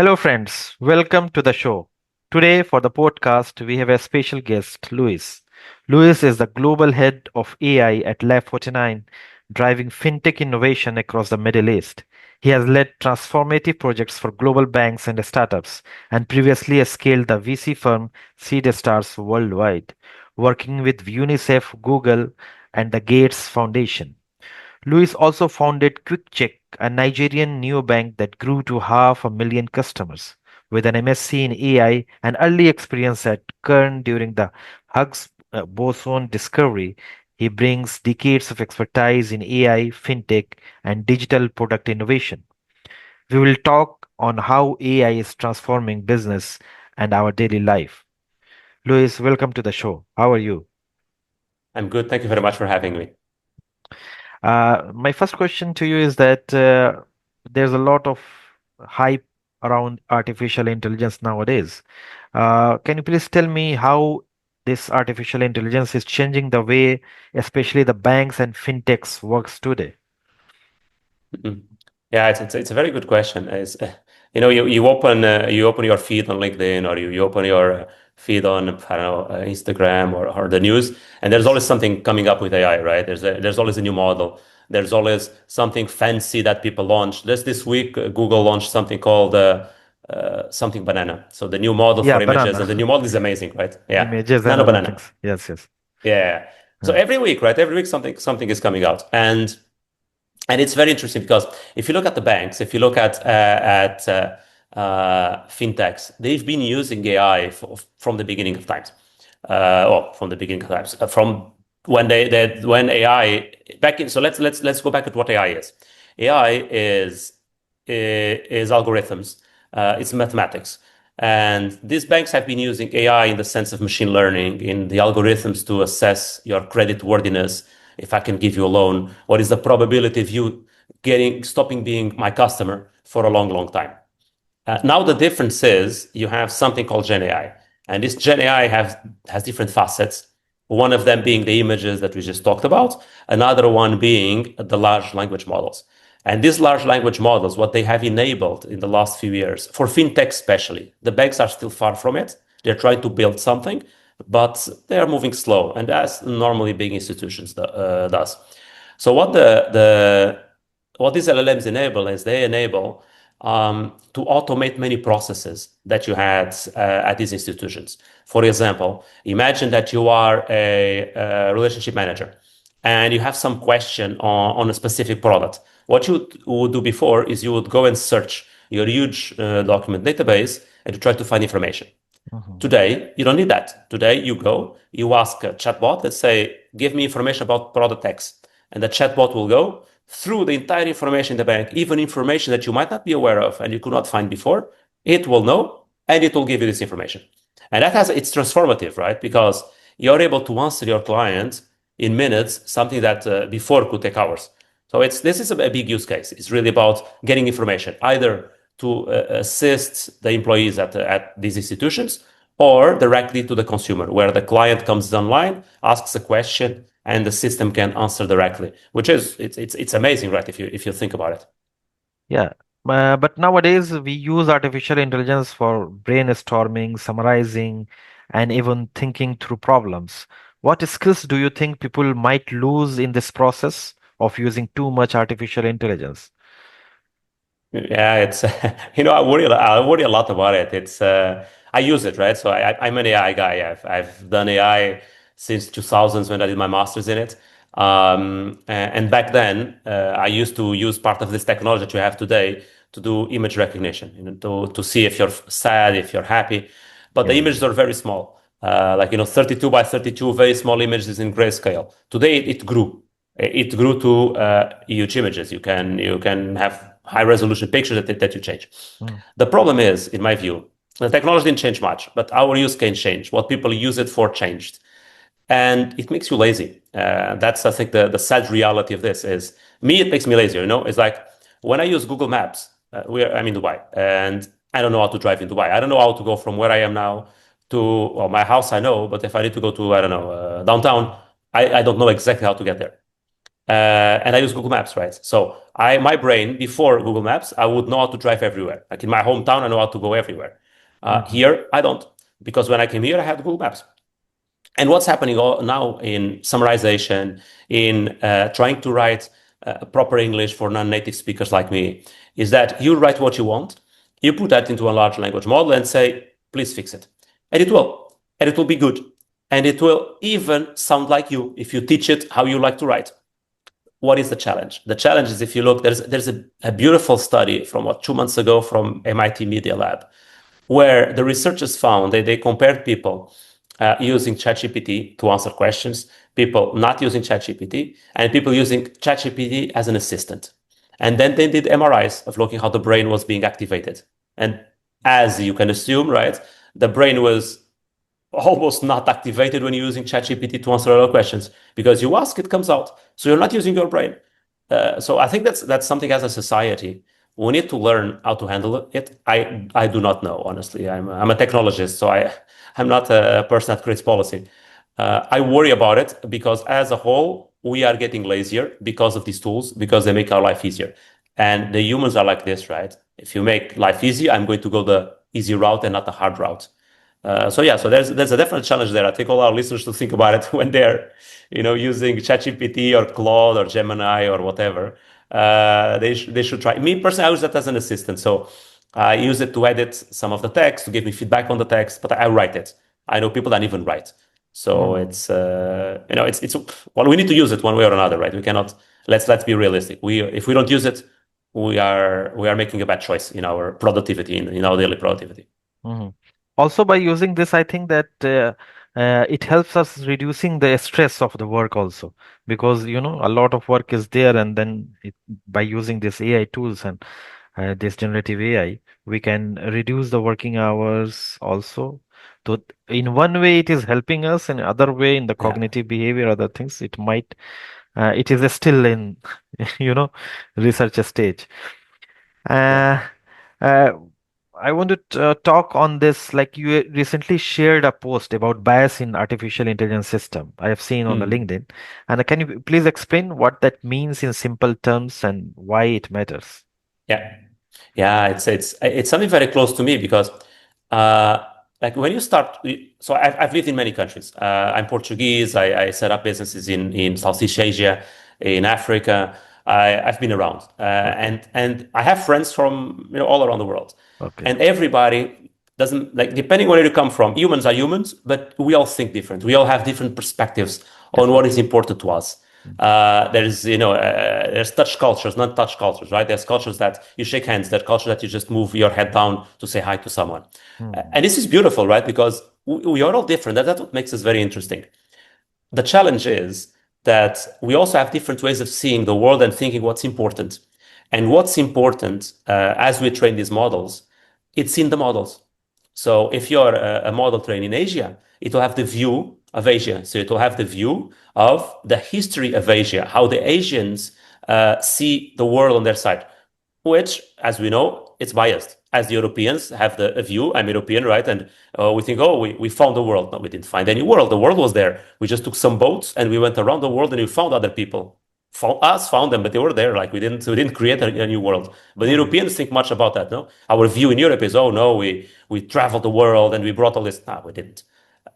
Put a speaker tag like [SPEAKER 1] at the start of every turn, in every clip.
[SPEAKER 1] Hello, friends. Welcome to the show. Today, for the podcast, we have a special guest, Luis. Luis is the global head of AI at Lab 49, driving fintech innovation across the Middle East. He has led transformative projects for global banks and startups, and previously scaled the VC firm Seed Stars worldwide, working with UNICEF, Google, and the Gates Foundation. Louis also founded QuickCheck, a Nigerian neobank that grew to 500,000 customers. With an MSc in AI and early experience at Kern during the Higgs boson discovery, he brings decades of expertise in AI, fintech, and digital product innovation. We will talk on how AI is transforming business and our daily life. Louis, welcome to the show. How are you?
[SPEAKER 2] I'm good. Thank you very much for having me.
[SPEAKER 1] My first question to you is that there's a lot of hype around artificial intelligence nowadays. Can you please tell me how this artificial intelligence is changing the way, especially the banks and fintechs works today?
[SPEAKER 2] Mhm. Yeah, it's a very good question. You open your feed on LinkedIn or you open your feed on I don't know Instagram or the news, and there's always something coming up with AI, right? There's always a new model. There's always something fancy that people launch. Just this week, Google launched something called something banana. So the new model
[SPEAKER 1] Yeah,
[SPEAKER 2] for images, and the new
[SPEAKER 1] banana
[SPEAKER 2] model is amazing, right? Yeah,
[SPEAKER 1] images and
[SPEAKER 2] nano
[SPEAKER 1] other
[SPEAKER 2] banana.
[SPEAKER 1] things. Yes, yes.
[SPEAKER 2] Yeah. So
[SPEAKER 1] Uh,
[SPEAKER 2] every week, right? Every week something is coming out, and it's very interesting because if you look at the banks, if you look at fintechs, they've been using AI from the beginning of times. From the beginning of times, from when AI back in. So let's go back at what AI is. AI is algorithms. It's mathematics. And these banks have been using AI in the sense of machine learning in the algorithms to assess your credit worthiness. If I can give you a loan, what is the probability of you stopping being my customer for a long, long time? Now the difference is you have something called Gen AI, and this Gen AI has different facets. One of them being the images that we just talked about, another one being the large language models. And these large language models, what they have enabled in the last few years, for fintech especially, the banks are still far from it. They're trying to build something, but they are moving slow, and as normally big institutions does. So what these LLMs enable is they enable to automate many processes that you had at these institutions. For example, imagine that you are a relationship manager and you have some question on a specific product. What you would do before is you would go and search your huge document database and to try to find information.
[SPEAKER 1] mhm.
[SPEAKER 2] Today, you don't need that. Today, you go, you ask a chatbot, let's say, give me information about product X. And the chatbot will go through the entire information in the bank, even information that you might not be aware of and you could not find before. It will know and it will give you this information. And it's transformative, right? Because you're able to answer your client in minutes, something that before could take hours. So this is a big use case. It's really about getting information, either to assist the employees at these institutions or directly to the consumer, where the client comes online, asks a question, and the system can answer directly, which is it's amazing, right? If you think about it.
[SPEAKER 1] Yeah. But nowadays we use artificial intelligence for brainstorming, summarizing, and even thinking through problems. What skills do you think people might lose in this process of using too much artificial intelligence?
[SPEAKER 2] Yeah, it's I worry a lot about it. I use it, right? So I'm an AI guy. I've done AI since 2000s when I did my master's in it. And back then, I used to use part of this technology that you have today to do image recognition, to see if you're sad, if you're happy. But the
[SPEAKER 1] Yeah.
[SPEAKER 2] images are very small, 32 by 32, very small images in grayscale. Today, it grew. It grew to huge images. You can have high resolution pictures that you change.
[SPEAKER 1] Mm.
[SPEAKER 2] The problem is, in my view, the technology didn't change much, but our use can change. What people use it for changed, and it makes you lazy. That's, I think, the sad reality of this is me. It makes me lazier. It's like when I use Google Maps. I'm in Dubai, and I don't know how to drive in Dubai. I don't know how to go from where I am now to my house. I know, but if I need to go to I don't know downtown, I don't know exactly how to get there. and I use Google Maps, right? So my brain before Google Maps, I would know how to drive everywhere. Like in my hometown, I know how to go everywhere.
[SPEAKER 1] Mhm.
[SPEAKER 2] Here, I don't, because when I came here, I had Google Maps. And what's happening now in summarization, in trying to write proper English for non-native speakers like me, is that you write what you want, you put that into a large language model and say, please fix it. And it will. And it will be good. And it will even sound like you if you teach it how you like to write. What is the challenge? The challenge is if you look, there's a beautiful study from 2 months ago from MIT Media Lab where the researchers found that they compared people using ChatGPT to answer questions, people not using ChatGPT, and people using ChatGPT as an assistant. And then they did MRIs of looking how the brain was being activated. And as you can assume, right, the brain was almost not activated when you're using ChatGPT to answer all questions because you ask, it comes out. So you're not using your brain. So I think that's something as a society we need to learn how to handle it. I do not know honestly. I'm a technologist, so I'm not a person that creates policy. I worry about it because as a whole we are getting lazier because of these tools because they make our life easier. And the humans are like this, right? If you make life easy, I'm going to go the easy route and not the hard route. So yeah, so there's a definite challenge there. I think all our listeners to think about it when they're, using ChatGPT or Claude or Gemini or whatever. They should try. Me personally, I use that as an assistant. So I use it to edit some of the text, to give me feedback on the text, but I write it. I know people that even write. So
[SPEAKER 1] Mhm.
[SPEAKER 2] it's well, we need to use it one way or another, right? We cannot. Let's be realistic. If we don't use it, we are making a bad choice in our productivity in our daily productivity.
[SPEAKER 1] Mhm. Also, by using this, I think that it helps us reducing the stress of the work also, because a lot of work is there, and then by using this AI tools and this generative AI, we can reduce the working hours also. So in one way, it is helping us, in other way, in the
[SPEAKER 2] Yeah.
[SPEAKER 1] cognitive behavior, other things, it is still in you know research stage.
[SPEAKER 2] Yeah.
[SPEAKER 1] Uh, uh, I want to talk on this. Like you recently shared a post about bias in artificial intelligence system. I have seen on the
[SPEAKER 2] Mm.
[SPEAKER 1] LinkedIn. And can you please explain what that means in simple terms and why it matters?
[SPEAKER 2] Yeah. Yeah, it's something very close to me because uh like when you start so I've lived in many countries. I'm Portuguese. I set up businesses in Southeast Asia, in Africa. I've been around.
[SPEAKER 1] Okay.
[SPEAKER 2] And I have friends from all around the world.
[SPEAKER 1] Okay.
[SPEAKER 2] And everybody doesn't like depending where you come from, humans are humans, but we all think different. We all have different perspectives on what is
[SPEAKER 1] Definitely.
[SPEAKER 2] important to us. There's touch cultures, not touch cultures, right? There's cultures that you shake hands, there's culture that you just move your head down to say hi to someone.
[SPEAKER 1] Mm-hmm.
[SPEAKER 2] And this is beautiful, right? Because we are all different. That's what makes us very interesting. The challenge is that we also have different ways of seeing the world and thinking what's important. And what's important as we train these models, it's in the models. So if you're a model trained in Asia, it will have the view of Asia. So it will have the view of the history of Asia, how the Asians see the world on their side, which, as we know, it's biased. As the Europeans have a view, I'm European, right? And we think, oh, we found the world. No, we didn't find any world. The world was there. We just took some boats and we went around the world and we found other people. Found them, but they were there. Like we didn't create a new world. But the
[SPEAKER 1] Mm-hmm.
[SPEAKER 2] Europeans think much about that. No, our view in Europe is, oh no, we traveled the world and we brought all this. No, we didn't.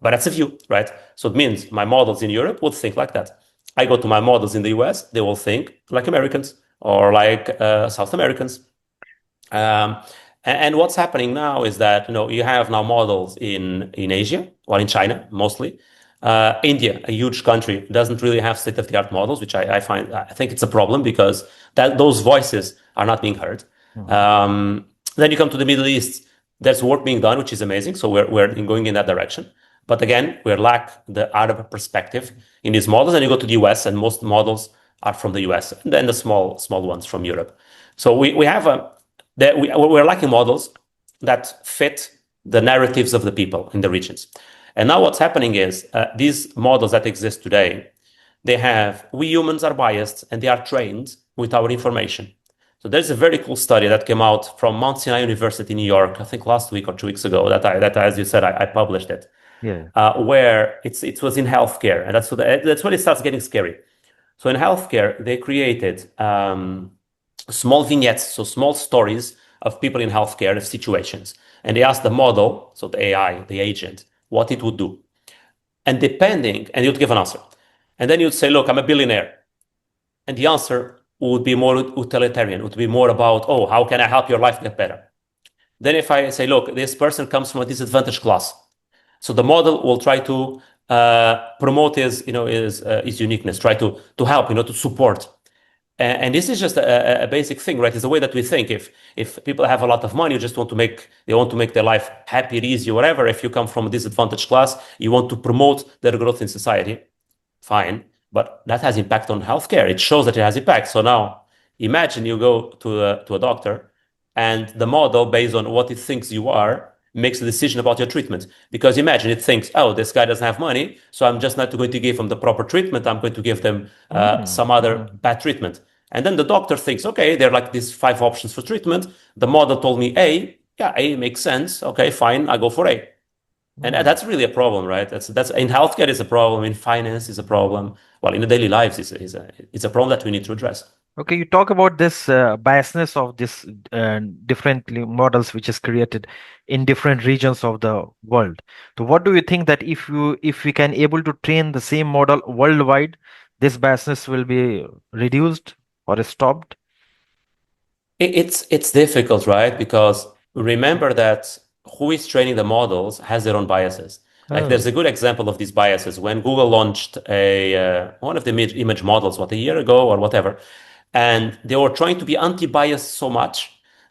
[SPEAKER 2] But that's a view, right? So it means my models in Europe would think like that. I go to my models in the US, they will think like Americans or like South Americans. Um, and what's happening now is that you have now models in Asia, well in China mostly. India, a huge country, doesn't really have state-of-the-art models, which I think it's a problem because those voices are not being heard.
[SPEAKER 1] Mm-hmm.
[SPEAKER 2] Um, then you come to the Middle East. There's work being done, which is amazing. So we're going in that direction. But again, we lack the Arab perspective in these models. And you go to the US, and most models are from the US, and then the small ones from Europe. So we have we're lacking models that fit the narratives of the people in the regions. And now what's happening is these models that exist today, we humans are biased and they are trained with our information. So there's a very cool study that came out from Mount Sinai University in New York, I think last week or 2 weeks ago, that as you said, I published it,
[SPEAKER 1] Yeah.
[SPEAKER 2] where it was in healthcare. And that's when it starts getting scary. So in healthcare, they created small vignettes, so small stories of people in healthcare of situations. And they asked the model, so the AI, the agent, what it would do. And you'd give an answer. And then you'd say, look, I'm a billionaire. And the answer would be more utilitarian, would be more about, oh, how can I help your life get better? Then if I say, look, this person comes from a disadvantaged class. So the model will try to promote his uniqueness, try to help, to support. And this is just a basic thing, right? It's the way that we think. If people have a lot of money, you just want to make their life happy, easy, whatever. If you come from a disadvantaged class, you want to promote their growth in society. Fine, but that has impact on healthcare. It shows that it has impact. So now imagine you go to a doctor and the model, based on what it thinks you are, makes a decision about your treatment. Because imagine it thinks, oh, this guy doesn't have money, so I'm just not going to give him the proper treatment. I'm going to give them
[SPEAKER 1] Mm,
[SPEAKER 2] some other
[SPEAKER 1] mm,
[SPEAKER 2] bad treatment. And then the doctor thinks, okay, there are like these five options for treatment. The model told me A. Yeah, A makes sense. Okay, fine, I go for A. And
[SPEAKER 1] mm.
[SPEAKER 2] that's really a problem, right? That's in healthcare is a problem, in finance is a problem. Well, in the daily lives is a problem that we need to address.
[SPEAKER 1] Okay, you talk about this biasness of this different models which is created in different regions of the world. So what do you think that if we can able to train the same model worldwide, this biasness will be reduced or stopped?
[SPEAKER 2] It's difficult, right? Because remember that who is training the models has their own biases. Like there's
[SPEAKER 1] Oh.
[SPEAKER 2] a good example of these biases when Google launched a one of the image models, what, a year ago or whatever, and they were trying to be anti-bias so much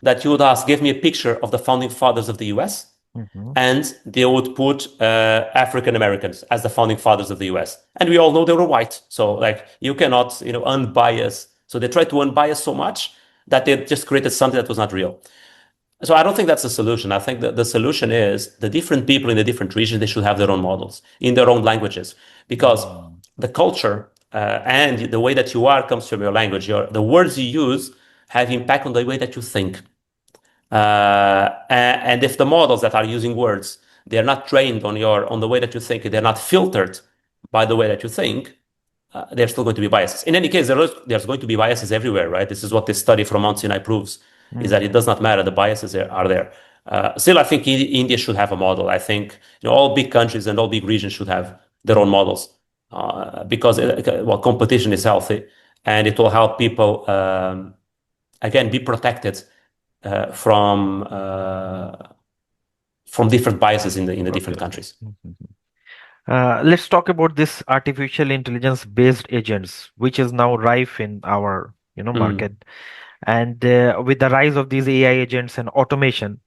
[SPEAKER 2] that you would ask, give me a picture of the founding fathers of the US,
[SPEAKER 1] Mhm.
[SPEAKER 2] and they would put African Americans as the founding fathers of the US. And we all know they were white. So like you cannot, unbias. So they tried to unbias so much that they just created something that was not real. So I don't think that's the solution. I think that the solution is the different people in the different regions, they should have their own models in their own languages because
[SPEAKER 1] Mm.
[SPEAKER 2] the culture and the way that you are comes from your language. The words you use have impact on the way that you think. And if the models that are using words, they're not trained on the way that you think, they're not filtered by the way that you think, there's still going to be biases. In any case, there's going to be biases everywhere, right? This is what this study from Mount Sinai proves, is that it
[SPEAKER 1] Mm.
[SPEAKER 2] does not matter. The biases are there. Still, I think India should have a model. I think all big countries and all big regions should have their own models because well, competition is healthy and it will help people again be protected uh, from uh, from different biases in the
[SPEAKER 1] Okay,
[SPEAKER 2] different
[SPEAKER 1] okay.
[SPEAKER 2] countries.
[SPEAKER 1] Mhm. Let's talk about this artificial intelligence based agents, which is now rife in our
[SPEAKER 2] Mm.
[SPEAKER 1] market. And with the rise of these AI agents and automation,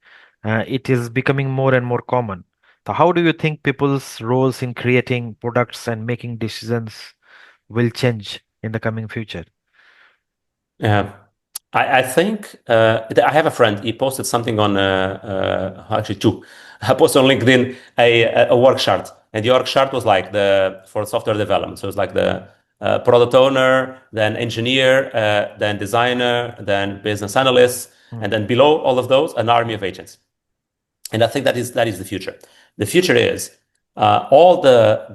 [SPEAKER 1] it is becoming more and more common. So, how do you think people's roles in creating products and making decisions will change in the coming future?
[SPEAKER 2] Yeah. I think I have a friend. He posted something on actually two. I posted on LinkedIn a work chart, and the org chart was like the for software development. So it's like the product owner, then engineer, then designer, then business analyst, and
[SPEAKER 1] Mm.
[SPEAKER 2] then below all of those, an army of agents. And I think that is the future. The future is all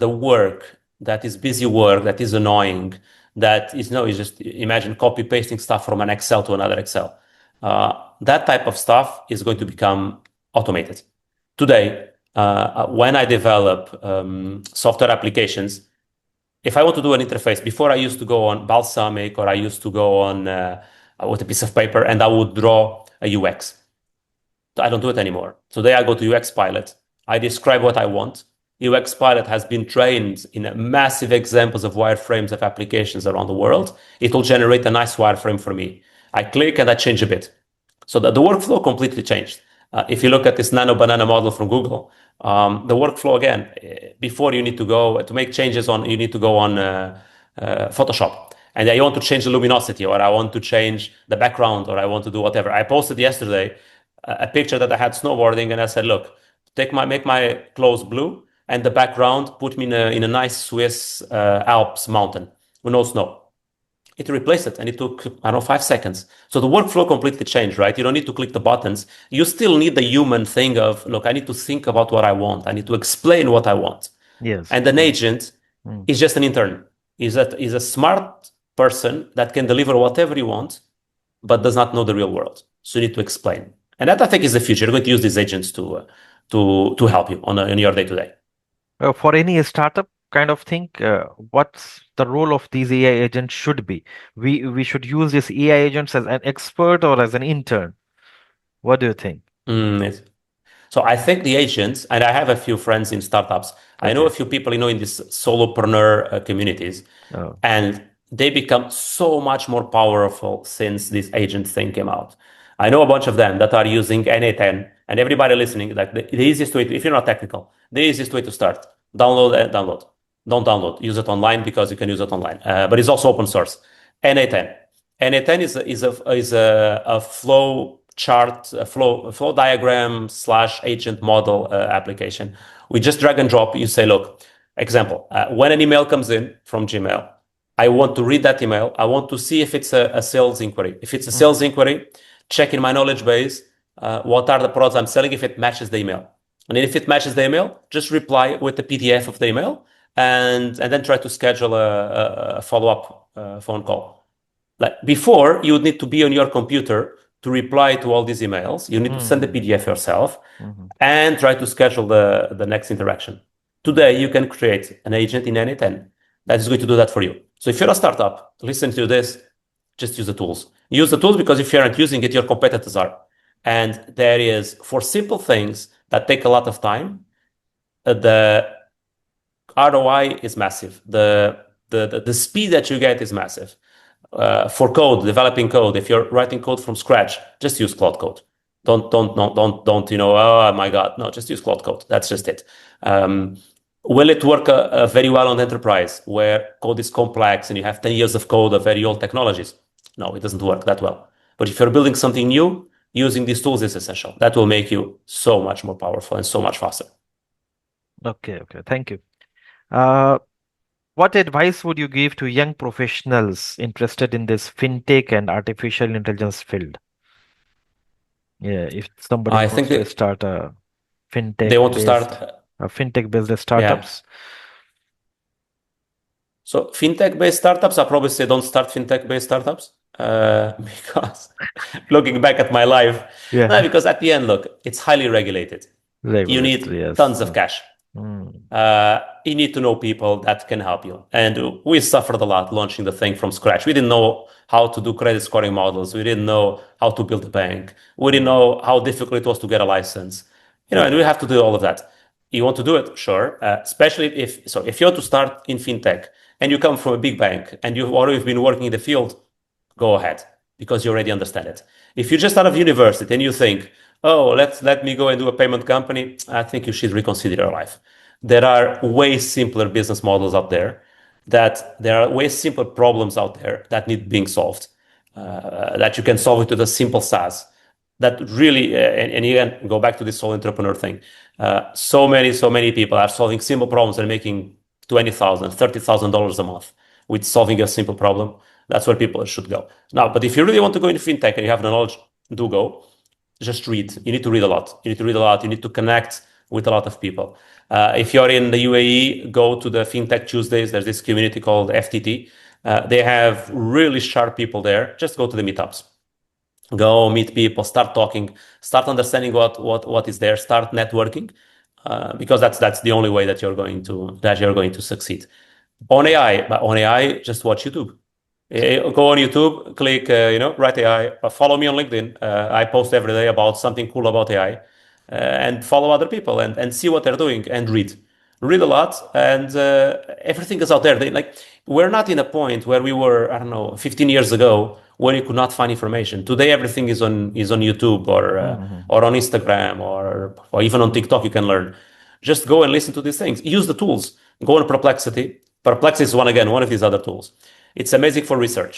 [SPEAKER 2] the work that is busy work, that is annoying, that is no, is just imagine copy pasting stuff from an Excel to another Excel. That type of stuff is going to become automated. Today, when I develop software applications, if I want to do an interface, before I used to go on Balsamic or I used to go on with a piece of paper and I would draw a UX. I don't do it anymore. Today I go to UX Pilot. I describe what I want. UX Pilot has been trained in massive examples of wireframes of applications around the world. It will generate a nice wireframe for me. I click and I change a bit. So the workflow completely changed. If you look at this nano banana model from Google, the workflow again, before you need to go to make changes on, you need to go on Photoshop. And I want to change the luminosity, or I want to change the background, or I want to do whatever. I posted yesterday a picture that I had snowboarding, and I said, "Look, make my clothes blue, and the background put me in a nice Swiss Alps mountain with no snow." It replaced it, and it took, I don't know, 5 seconds. So the workflow completely changed, right? You don't need to click the buttons. You still need the human thing of, look, I need to think about what I want. I need to explain what I want.
[SPEAKER 1] Yes.
[SPEAKER 2] And an
[SPEAKER 1] Mm.
[SPEAKER 2] agent
[SPEAKER 1] Mm.
[SPEAKER 2] is just an intern. Is a smart person that can deliver whatever you want, but does not know the real world. So you need to explain. And that I think is the future. You're going to use these agents to help you in your day to day.
[SPEAKER 1] For any startup kind of thing, what's the role of these AI agents should be? We should use these AI agents as an expert or as an intern. What do you think?
[SPEAKER 2] Yes. So I think the agents, and I have a few friends in startups. I know a
[SPEAKER 1] Okay.
[SPEAKER 2] few people, in these solopreneur communities,
[SPEAKER 1] Oh.
[SPEAKER 2] and they become so much more powerful since this agent thing came out. I know a bunch of them that are using NA10, and everybody listening, like the easiest way, if you're not technical, the easiest way to start, download and download. Don't download, use it online because you can use it online. But it's also open source. NA10. NA10 is a flow chart, a flow diagram slash agent model application. We just drag and drop. You say, look, example, when an email comes in from Gmail, I want to read that email. I want to see if it's a sales inquiry. If it's a sales
[SPEAKER 1] Mhm.
[SPEAKER 2] inquiry, check in my knowledge base what are the products I'm selling if it matches the email. And if it matches the email, just reply with the PDF of the email and then try to schedule a follow-up phone call. Like before, you would need to be on your computer to reply to all these emails. You need to send the
[SPEAKER 1] Mhm.
[SPEAKER 2] PDF yourself
[SPEAKER 1] Mhm.
[SPEAKER 2] and try to schedule the next interaction. Today, you can create an agent in Anytime that is going to do that for you. So if you're a startup, listen to this, just use the tools. Use the tools because if you aren't using it, your competitors are. And there is, for simple things that take a lot of time, the ROI is massive. The speed that you get is massive. For code, developing code, if you're writing code from scratch, just use Cloud Code. Don't, oh my God. No, just use Cloud Code. That's just it. Um, will it work very well on enterprise where code is complex and you have 10 years of code of very old technologies? No, it doesn't work that well. But if you're building something new, using these tools is essential. That will make you so much more powerful and so much faster.
[SPEAKER 1] Okay, okay. Thank you. Uh, what advice would you give to young professionals interested in this fintech and artificial intelligence field? Yeah, if somebody
[SPEAKER 2] I
[SPEAKER 1] wants
[SPEAKER 2] think
[SPEAKER 1] to
[SPEAKER 2] that
[SPEAKER 1] start a
[SPEAKER 2] they want to start,
[SPEAKER 1] fintech based
[SPEAKER 2] yeah.
[SPEAKER 1] startups.
[SPEAKER 2] So fintech-based startups, I probably say don't start fintech-based startups because looking back at my life, no,
[SPEAKER 1] Yeah,
[SPEAKER 2] because at the end, look, it's highly regulated. You
[SPEAKER 1] regulated.
[SPEAKER 2] need
[SPEAKER 1] Yes.
[SPEAKER 2] tons of cash.
[SPEAKER 1] Mm.
[SPEAKER 2] You need to know people that can help you. And we suffered a lot launching the thing from scratch. We didn't know how to do credit scoring models. We didn't know how to build a bank. We didn't
[SPEAKER 1] Mm.
[SPEAKER 2] know how difficult it was to get a license. And we have to do all of that. You want to do it? Sure. Especially if you want to start in fintech and you come from a big bank and you've already been working in the field, go ahead because you already understand it. If you're just out of university and you think, oh, let me go and do a payment company, I think you should reconsider your life. There are way simpler business models out there that there are way simpler problems out there that need being solved. That you can solve it with a simple SaaS. That really, and again, go back to this whole entrepreneur thing. So many people are solving simple problems and making $20,000, $30,000 a month with solving a simple problem. That's where people should go. Now, but if you really want to go into fintech and you have the knowledge, do go. Just read. You need to read a lot. You need to read a lot. You need to connect with a lot of people. If you're in the UAE, go to the FinTech Tuesdays. There's this community called FTT. They have really sharp people there. Just go to the meetups. Go meet people, start talking, start understanding what is there, start networking, because that's the only way that you're going to succeed. On AI, just watch YouTube. Go on YouTube, click, write AI, follow me on LinkedIn. I post every day about something cool about AI, and follow other people and see what they're doing and read. Read a lot, and everything is out there. We're not in a point where we were, I don't know, 15 years ago, where you could not find information. Today, everything is on YouTube
[SPEAKER 1] Mhm.
[SPEAKER 2] or on Instagram or even on TikTok. You can learn. Just go and listen to these things. Use the tools. Go on Perplexity. Perplexity is one of these other tools. It's amazing for research.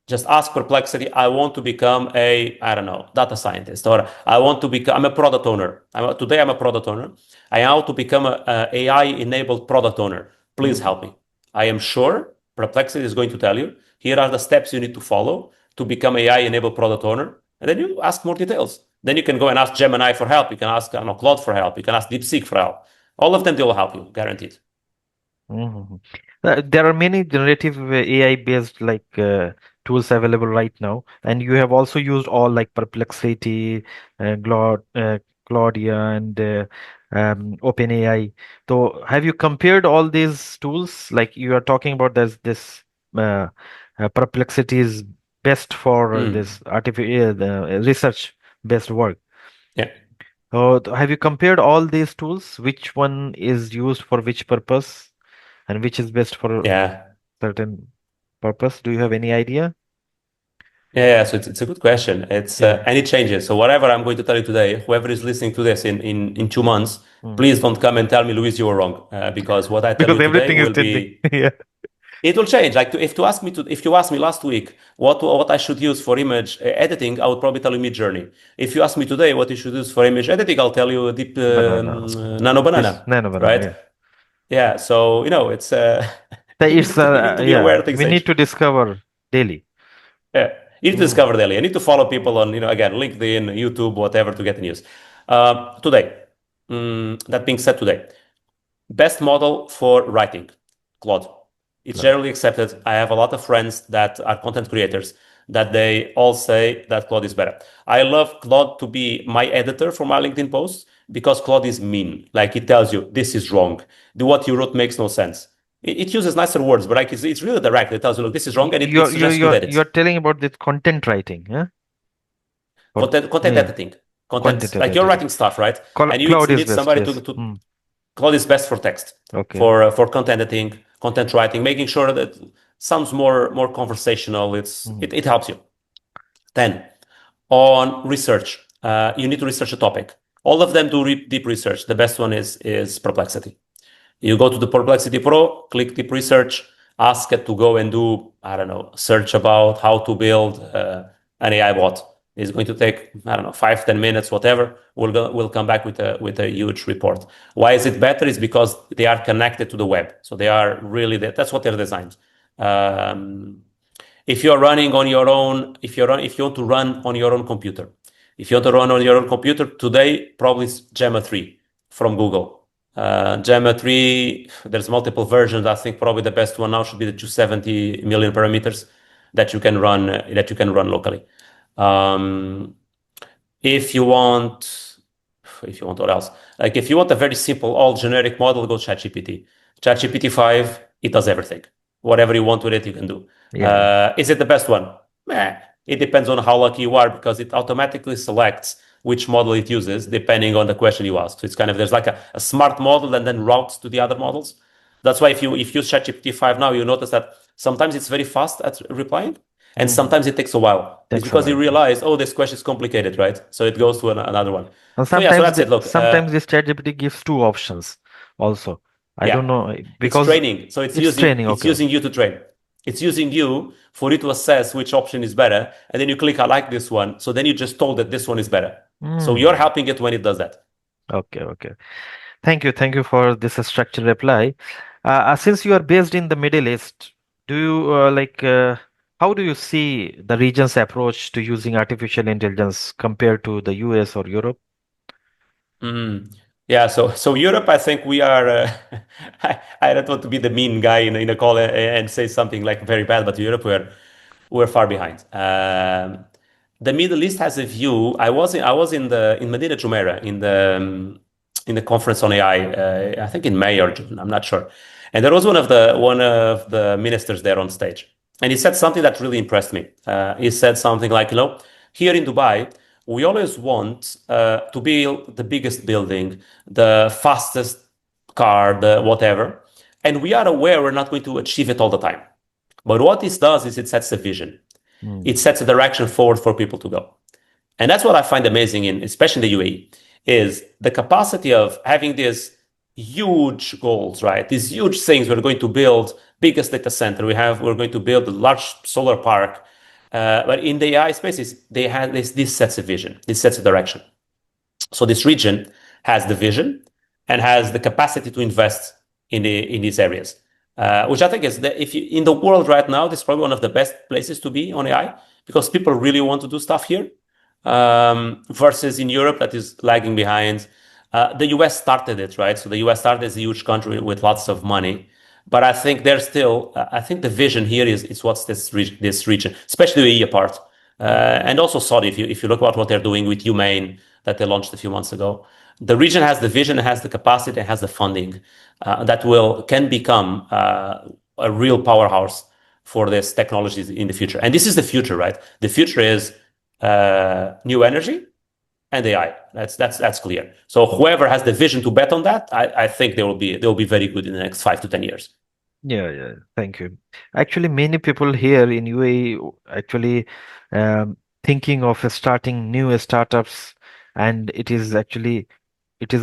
[SPEAKER 2] Just ask Perplexity, I want to become I don't know, data scientist, or I want to become, I'm a product owner. Today I'm a product owner. I want to become a AI-enabled product owner. Please
[SPEAKER 1] Mm.
[SPEAKER 2] help me. I am sure Perplexity is going to tell you, here are the steps you need to follow to become AI-enabled product owner. And then you ask more details. Then you can go and ask Gemini for help. You can ask, I don't know, Claude for help. You can ask DeepSeek for help. All of them, they will help you, guaranteed.
[SPEAKER 1] Mhm. There are many generative AI based tools available right now, and you have also used all like Perplexity, Claudia, and OpenAI. So, have you compared all these tools? Like you are talking about, there's this uh, Perplexity is best for
[SPEAKER 2] Mm.
[SPEAKER 1] this artificial research based work.
[SPEAKER 2] Yeah.
[SPEAKER 1] So, have you compared all these tools? Which one is used for which purpose? And which is best for a
[SPEAKER 2] Yeah.
[SPEAKER 1] certain purpose? Do you have any idea?
[SPEAKER 2] Yeah, so it's a good question. It's
[SPEAKER 1] Yeah.
[SPEAKER 2] and it changes. So whatever I'm going to tell you today, whoever is listening to this in 2 months,
[SPEAKER 1] Mm.
[SPEAKER 2] please don't come and tell me, Luis, you were wrong, because what I tell
[SPEAKER 1] Because
[SPEAKER 2] you today
[SPEAKER 1] everything is
[SPEAKER 2] will
[SPEAKER 1] changing.
[SPEAKER 2] be
[SPEAKER 1] Yeah.
[SPEAKER 2] it will change. Like if you ask me last week what I should use for image editing, I would probably tell you Mid Journey. If you ask me today what you should use for image editing, I'll tell you Deep
[SPEAKER 1] Banana.
[SPEAKER 2] Nano
[SPEAKER 1] This
[SPEAKER 2] Banana,
[SPEAKER 1] nano banana.
[SPEAKER 2] right?
[SPEAKER 1] Yeah.
[SPEAKER 2] Yeah. So it's
[SPEAKER 1] So
[SPEAKER 2] you need to be aware
[SPEAKER 1] yeah.
[SPEAKER 2] things
[SPEAKER 1] We need
[SPEAKER 2] change.
[SPEAKER 1] to discover daily.
[SPEAKER 2] Yeah, you need to
[SPEAKER 1] Mm.
[SPEAKER 2] discover daily. You need to follow people on, again, LinkedIn, YouTube, whatever, to get the news. Today, that being said, today, best model for writing, Claude. It's
[SPEAKER 1] Cloud.
[SPEAKER 2] generally accepted. I have a lot of friends that are content creators that they all say that Claude is better. I love Claude to be my editor for my LinkedIn posts because Claude is mean. Like it tells you, this is wrong. Do what you wrote makes no sense. It uses nicer words, but like it's really direct. It tells you, look, this is wrong, and it suggests good
[SPEAKER 1] You're
[SPEAKER 2] edits.
[SPEAKER 1] telling about the content writing, yeah? For
[SPEAKER 2] Content
[SPEAKER 1] yeah,
[SPEAKER 2] editing,
[SPEAKER 1] content
[SPEAKER 2] like you're
[SPEAKER 1] editing.
[SPEAKER 2] writing stuff, right? And
[SPEAKER 1] Cloud
[SPEAKER 2] you
[SPEAKER 1] is
[SPEAKER 2] need
[SPEAKER 1] best,
[SPEAKER 2] somebody
[SPEAKER 1] yes.
[SPEAKER 2] to
[SPEAKER 1] Mm.
[SPEAKER 2] Claude is best for text,
[SPEAKER 1] Okay.
[SPEAKER 2] for content editing, content writing, making sure that it sounds more conversational.
[SPEAKER 1] Mm.
[SPEAKER 2] It helps you. Then on research, you need to research a topic. All of them do deep research. The best one is Perplexity. You go to the Perplexity Pro, click deep research, ask it to go and do, I don't know, search about how to build an AI bot. It's going to take, I don't know, 5, 10 minutes, whatever. We'll come back with a huge report. Why is it better? Is because they are connected to the web. So they are really, that's what they're designed. Um, if you're running on your own, if you want to run on your own computer, if you want to run on your own computer today, probably it's Gemma 3 from Google. Gemma 3, there's multiple versions. I think probably the best one now should be the 270 million parameters that you can run locally. Um, if you want, if you want what else? Like if you want a very simple, all generic model, go ChatGPT. ChatGPT 5, it does everything. Whatever you want with it, you can do.
[SPEAKER 1] Yeah, yeah.
[SPEAKER 2] Is it the best one? Meh. It depends on how lucky you are because it automatically selects which model it uses depending on the question you ask. So it's kind of there's like a smart model and then routes to the other models. That's why if you use ChatGPT 5 now, you notice that sometimes it's very fast at replying and
[SPEAKER 1] Mm.
[SPEAKER 2] sometimes it takes a while. It's
[SPEAKER 1] Takes a
[SPEAKER 2] because you
[SPEAKER 1] while.
[SPEAKER 2] realize, oh, this question is complicated, right? So it goes to another one.
[SPEAKER 1] And
[SPEAKER 2] So yeah, so that's it. Look,
[SPEAKER 1] sometimes this ChatGPT gives two options also. I don't
[SPEAKER 2] yeah,
[SPEAKER 1] know
[SPEAKER 2] it's
[SPEAKER 1] because
[SPEAKER 2] training. So
[SPEAKER 1] it's training.
[SPEAKER 2] it's
[SPEAKER 1] Okay.
[SPEAKER 2] using you to train. It's using you for you to assess which option is better, and then you click I like this one. So then you just told that this one is better. So you're
[SPEAKER 1] Mm.
[SPEAKER 2] helping it when it does that.
[SPEAKER 1] Okay, okay. Thank you for this structured reply. Since you are based in the Middle East, do you how do you see the region's approach to using artificial intelligence compared to the US or Europe?
[SPEAKER 2] Mm. Yeah, so Europe, I think we are. I don't want to be the mean guy in a call and say something like very bad, but Europe we're far behind. The Middle East has a view. I was in Medina Jumeirah in the conference on AI. I think in May or June. I'm not sure. And there was one of the ministers there on stage, and he said something that really impressed me. He said something like, here in Dubai, we always want to build the biggest building, the fastest car, the whatever, and we are aware we're not going to achieve it all the time. But what this does is it sets a vision.
[SPEAKER 1] Mm.
[SPEAKER 2] It sets a direction forward for people to go. And that's what I find amazing in, especially in the UAE, is the capacity of having these huge goals, right? These huge things. We're going to build biggest data center. We're going to build a large solar park. But in the AI spaces, they have this sets a vision. This sets a direction. So this region has the vision and has the capacity to invest in these areas, which I think is that if you in the world right now, this is probably one of the best places to be on AI because people really want to do stuff here. Versus in Europe that is lagging behind. The US started it, right? So the US started as a huge country with lots of money. But I think there's still, I think the vision here is what's this region, especially the EU part, and also Saudi. If you look at what they're doing with UMain that they launched a few months ago, the region has the vision, has the capacity, has the funding that will can become a real powerhouse for this technologies in the future. And this is the future, right? The future is new energy and AI. That's clear. So whoever has the vision to bet on that, I think they will be very good in the next 5 to 10 years.
[SPEAKER 1] Yeah, yeah. Thank you. Actually, many people here in UAE actually um, thinking of starting new startups, and it is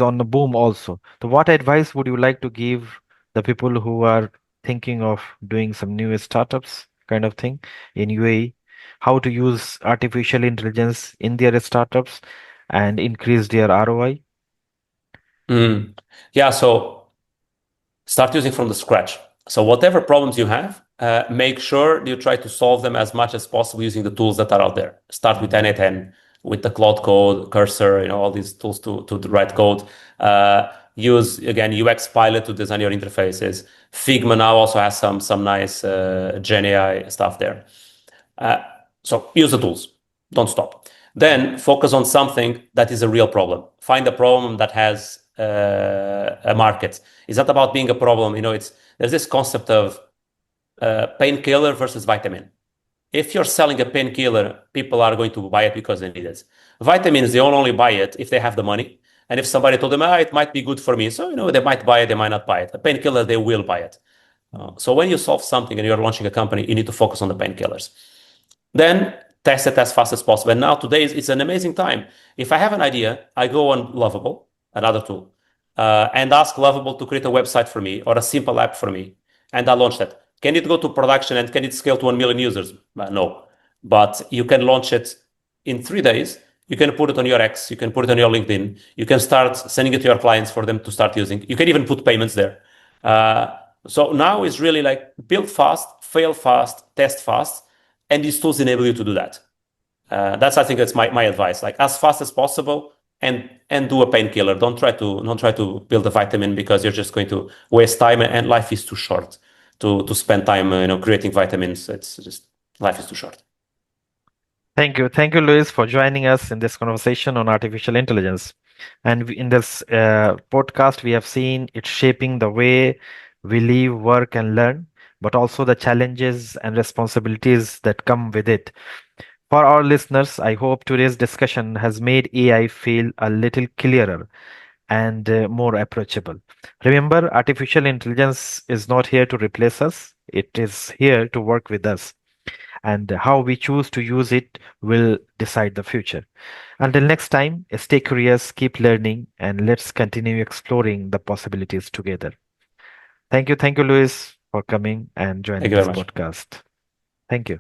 [SPEAKER 1] on the boom also. So, what advice would you like to give the people who are thinking of doing some new startups kind of thing in UAE? How to use artificial intelligence in their startups and increase their ROI?
[SPEAKER 2] Mm. Yeah, so start using from the scratch. So whatever problems you have, make sure you try to solve them as much as possible using the tools that are out there. Start with
[SPEAKER 1] Mm.
[SPEAKER 2] N8N, with the Cloud Code, Cursor, all these tools to write code. Use again UX Pilot to design your interfaces. Figma now also has some nice Gen AI stuff there. Uh, so use the tools. Don't stop. Then focus on something that is a real problem. Find a problem that has a market. It's not about being a problem. There's this concept of painkiller versus vitamin. If you're selling a painkiller, people are going to buy it because they need it. Vitamins, they only buy it if they have the money. And if somebody told them, it might be good for me. So, they might buy it, they might not buy it. A painkiller, they will buy it. So when you solve something and you're launching a company, you need to focus on the painkillers. Then test it as fast as possible. And now today it's an amazing time. If I have an idea, I go on Lovable, another tool, and ask Lovable to create a website for me or a simple app for me, and I launch that. Can it go to production and can it scale to 1 million users? No, but you can launch it in 3 days. You can put it on your X, you can put it on your LinkedIn, you can start sending it to your clients for them to start using. You can even put payments there. So now it's really like build fast, fail fast, test fast, and these tools enable you to do that. I think that's my advice. Like as fast as possible, and do a painkiller. Don't try to build a vitamin because you're just going to waste time, and life is too short to spend time creating vitamins. It's just life is too short.
[SPEAKER 1] Thank you. Thank you, Luis, for joining us in this conversation on artificial intelligence. And in this podcast, we have seen it shaping the way we live, work, and learn, but also the challenges and responsibilities that come with it. For our listeners, I hope today's discussion has made AI feel a little clearer and more approachable. Remember, artificial intelligence is not here to replace us, it is here to work with us, and how we choose to use it will decide the future. Until next time, stay curious, keep learning, and let's continue exploring the possibilities together. Thank you, Luis, for coming and
[SPEAKER 2] Thank
[SPEAKER 1] joining
[SPEAKER 2] you very
[SPEAKER 1] this
[SPEAKER 2] much.
[SPEAKER 1] podcast. Thank you.